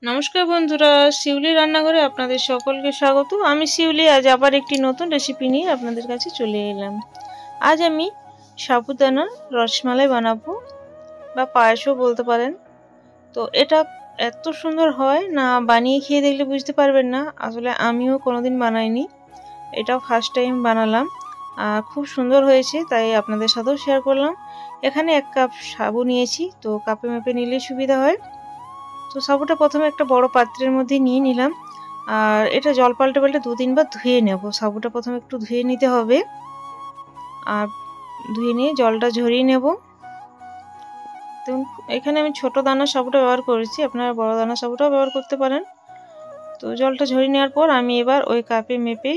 নমস্কার বন্ধুরা, শিউলি রান্নাঘরে আপনাদের সকলকে স্বাগত। আমি শিউলি আজ আবার একটি নতুন রেসিপি নিয়ে আপনাদের কাছে চলে এলাম। আজ আমি সাবুদানার রসমালাই বানাবো, বা পায়েসও বলতে পারেন। তো এটা এত সুন্দর হয় না, বানিয়ে খেয়ে দেখলে বুঝতে পারবেন না। আসলে আমিও কোনোদিন বানাইনি, এটাও ফার্স্ট টাইম বানালাম। খুব সুন্দর হয়েছে, তাই আপনাদের সাথেও শেয়ার করলাম। এখানে 1 কাপ সাবু নিয়েছি, তো কাপে মেপে নিলে সুবিধা হয়। তো সাবুটা প্রথমে একটা বড় পাত্রের মধ্যে নিয়ে নিলাম, আর এটা জল পাল্টে পাল্টে 2-3 বার ধুয়ে নেব। সাবুটা প্রথমে একটু ধুয়ে নিতে হবে, আর ধুয়ে নিয়ে জলটা ঝরিয়ে নেব। তো এখানে আমি ছোট দানা সাবুটা ব্যবহার করেছি, আপনারা বড় দানা সাবুটাও ব্যবহার করতে পারেন। তো জলটা ঝরিয়ে নেওয়ার পর আমি এবার ওই কাপে মেপে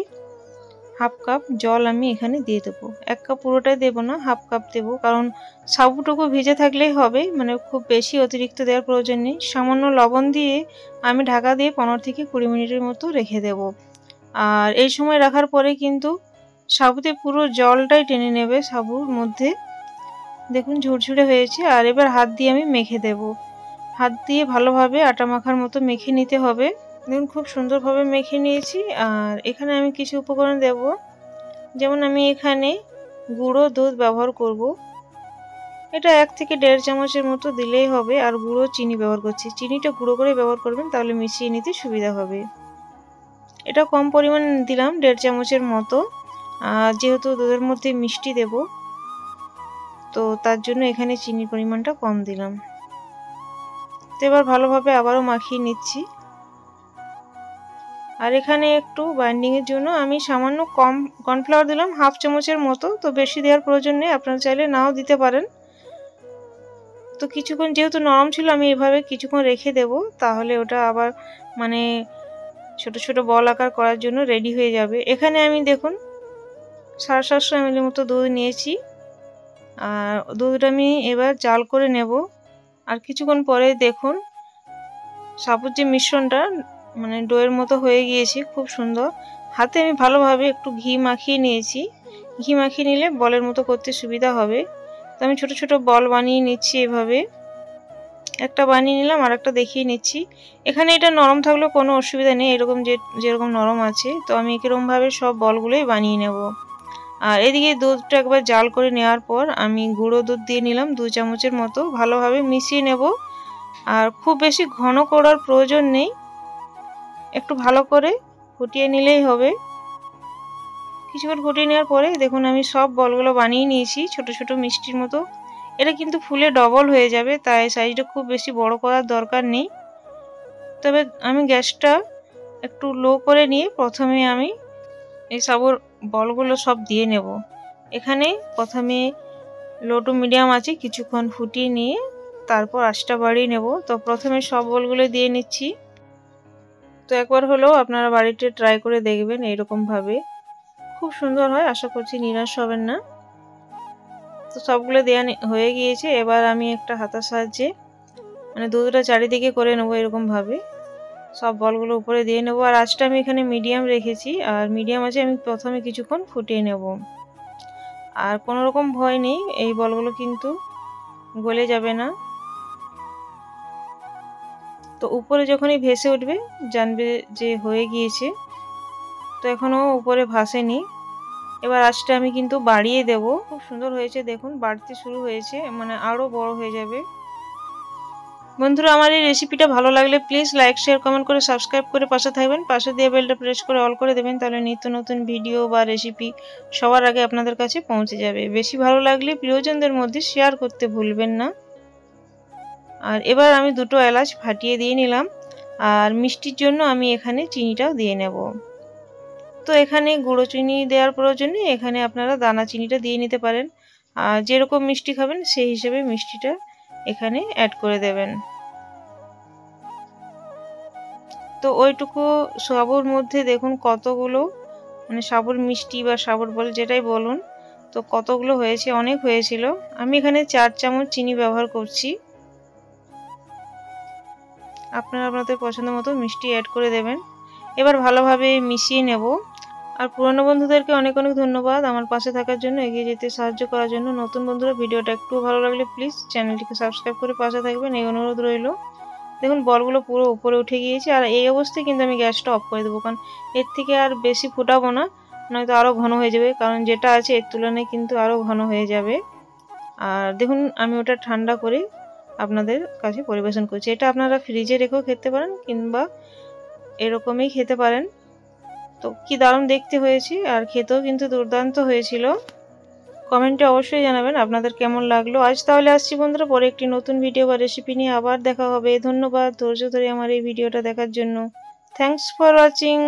1/2 কাপ জল আমি এখানে দিয়ে দেবো। 1 কাপ পুরোটাই দেবো না, 1/2 কাপ দেবো, কারণ সাবুটুকু ভিজে থাকলেই হবে, মানে খুব বেশি অতিরিক্ত দেওয়ার প্রয়োজন নেই। সামান্য লবণ দিয়ে আমি ঢাকা দিয়ে 15 থেকে 20 মিনিটের মতো রেখে দেব। আর এই সময় রাখার পরে কিন্তু সাবুতে পুরো জলটাই টেনে নেবে সাবুর মধ্যে। দেখুন ঝুরঝুরে হয়েছে। আর এবার হাত দিয়ে আমি মেখে দেব। হাত দিয়ে ভালোভাবে আটা মাখার মতো মেখে নিতে হবে। দেখুন খুব সুন্দরভাবে মেখে নিয়েছি। আর এখানে আমি কিছু উপকরণ দেব, যেমন আমি এখানে গুঁড়ো দুধ ব্যবহার করব। এটা 1 থেকে 1.5 চামচের মতো দিলেই হবে। আর গুঁড়ো চিনি ব্যবহার করছি, চিনিটা গুঁড়ো করে ব্যবহার করবেন, তাহলে মিশিয়ে নিতে সুবিধা হবে। এটা কম পরিমাণ দিলাম, 1.5 চামচের মতো। যেহেতু দুধের মধ্যে মিষ্টি দেব, তো তার জন্য এখানে চিনির পরিমাণটা কম দিলাম। তো এবার ভালোভাবে আবারও মাখিয়ে নিচ্ছি। আর এখানে একটু বাইন্ডিংয়ের জন্য আমি সামান্য কম কর্নফ্লাওয়ার দিলাম, 1/2 চামচের মতো। তো বেশি দেওয়ার প্রয়োজন নেই, আপনারা চাইলে নাও দিতে পারেন। তো কিছুক্ষণ যেহেতু নরম ছিল, আমি এভাবে কিছুক্ষণ রেখে দেব, তাহলে ওটা আবার মানে ছোট ছোট বল আকার করার জন্য রেডি হয়ে যাবে। এখানে আমি দেখুন 750 ml মতো দুধ নিয়েছি। আর দুধটা আমি এবার জাল করে নেব। আর কিছুক্ষণ পরে দেখুন সাবুর যে মিশ্রণটা মানে ডোয়ের মতো হয়ে গিয়েছে, খুব সুন্দর। হাতে আমি ভালোভাবে একটু ঘি মাখিয়ে নিয়েছি। ঘি মাখিয়ে নিলে বলের মতো করতে সুবিধা হবে। তো আমি ছোট ছোট বল বানিয়ে নিচ্ছি এভাবে। একটা বানিয়ে নিলাম, আর একটা দেখিয়ে নিচ্ছি। এখানে এটা নরম থাকলেও কোনো অসুবিধা নেই, এরকম যেরকম নরম আছে। তো আমি এরকমভাবে সব বলগুলোই বানিয়ে নেব। আর এদিকে দুধটা একবার জাল করে নেওয়ার পর আমি গুঁড়ো দুধ দিয়ে নিলাম 2 চামচের মতো, ভালোভাবে মিশিয়ে নেব। আর খুব বেশি ঘন করার প্রয়োজন নেই, একটু ভালো করে ফুটিয়ে নিলেই হবে। কিছুক্ষণ ফুটিয়ে নেওয়ার পরে দেখুন আমি সব বলগুলো বানিয়ে নিয়েছি ছোট ছোট মিষ্টির মতো। এটা কিন্তু ফুলে ডবল হয়ে যাবে, তাই সাইজটা খুব বেশি বড় করার দরকার নেই। তবে আমি গ্যাসটা একটু লো করে নিয়ে প্রথমে আমি এই সাবুর বলগুলো সব দিয়ে নেব। এখানে প্রথমে লো টু মিডিয়াম আছে কিছুক্ষণ ফুটিয়ে নিয়ে তারপর আঁচটা বাড়িয়ে নেব। তো প্রথমে সব বলগুলো দিয়ে নিচ্ছি। তো একবার হলেও আপনারা বাড়িতে ট্রাই করে দেখবেন, এইরকমভাবে খুব সুন্দর হয়, আশা করছি নিরাশ হবেন না। তো সবগুলো দেওয়া হয়ে গিয়েছে। এবার আমি একটা হাতার সাহায্যে মানে দুধটা চারিদিকে করে নেবো, এরকমভাবে সব বলগুলো উপরে দিয়ে নেব। আর আঁচটা আমি এখানে মিডিয়াম রেখেছি, আর মিডিয়াম আছে আমি প্রথমে কিছুক্ষণ ফুটিয়ে নেব। আর কোনো রকম ভয় নেই, এই বলগুলো কিন্তু গলে যাবে না। তো উপরে যখনই ভেসে উঠবে জানবে যে হয়ে গিয়েছে। তো এখনও উপরে ভাসেনি। এবার আঁচটা আমি কিন্তু বাড়িয়ে দেব। খুব সুন্দর হয়েছে, দেখুন বাড়তে শুরু হয়েছে, মানে আরও বড় হয়ে যাবে। বন্ধুরা, আমার এই রেসিপিটা ভালো লাগলে প্লিজ লাইক শেয়ার কমেন্ট করে সাবস্ক্রাইব করে পাশে থাকবেন। পাশে দিয়ে বেলটা প্রেস করে অল করে দেবেন, তাহলে নিত্য নতুন ভিডিও বা রেসিপি সবার আগে আপনাদের কাছে পৌঁছে যাবে। বেশি ভালো লাগলে প্রিয়জনদের মধ্যে শেয়ার করতে ভুলবেন না। আর এবার আমি 2টো এলাচ ফাটিয়ে দিয়ে নিলাম। আর মিষ্টির জন্য আমি এখানে চিনিটাও দিয়ে নেব। তো এখানে গুঁড়ো চিনি দেওয়ার প্রয়োজন নেই, এখানে আপনারা দানা চিনিটা দিয়ে নিতে পারেন। আর যেরকম মিষ্টি খাবেন সেই হিসেবে মিষ্টিটা এখানে অ্যাড করে দেবেন। তো ওইটুকু সাবুর মধ্যে দেখুন কতগুলো মানে সাবুর মিষ্টি বা সাবুর বল যেটাই বলুন, তো কতগুলো হয়েছে, অনেক হয়েছিল। আমি এখানে 4 চামচ চিনি ব্যবহার করছি। আপনারা আপনাদের পছন্দ মতো মিষ্টি অ্যাড করে দেবেন। এবার ভালোভাবে মিশিয়ে নেব। আর পুরনো বন্ধুদেরকে অনেক অনেক ধন্যবাদ আমার পাশে থাকার জন্য, এগিয়ে যেতে সাহায্য করার জন্য। নতুন বন্ধুরা ভিডিওটা একটু ভালো লাগলে প্লিজ চ্যানেলটিকে সাবস্ক্রাইব করে পাশে থাকবেন, এই অনুরোধ রইল। দেখুন বলগুলো পুরো উপরে উঠে গিয়েছে। আর এই অবস্থায় কিন্তু আমি গ্যাসটা অফ করে দেবো, কারণ এর থেকে আর বেশি ফোটাবো না, নয়তো আরও ঘন হয়ে যাবে, কারণ যেটা আছে এর তুলনায় কিন্তু আরও ঘন হয়ে যাবে। আর দেখুন আমি ওটা ঠান্ডা করে আপনাদের কাছে পরিবেশন করছি। এটা আপনারা ফ্রিজে রেখেও খেতে পারেন কিংবা এরকমই খেতে পারেন। তো কি দারুণ দেখতে হয়েছে, আর খেতেও কিন্তু দুর্দান্ত হয়েছিল। কমেন্টে অবশ্যই জানাবেন আপনাদের কেমন লাগলো। আজ তাহলে আসছি বন্ধুরা, পরে একটি নতুন ভিডিও বা রেসিপি নিয়ে আবার দেখা হবে। ধন্যবাদ ধৈর্য ধরে আমার এই ভিডিওটা দেখার জন্য। Thanks for watching.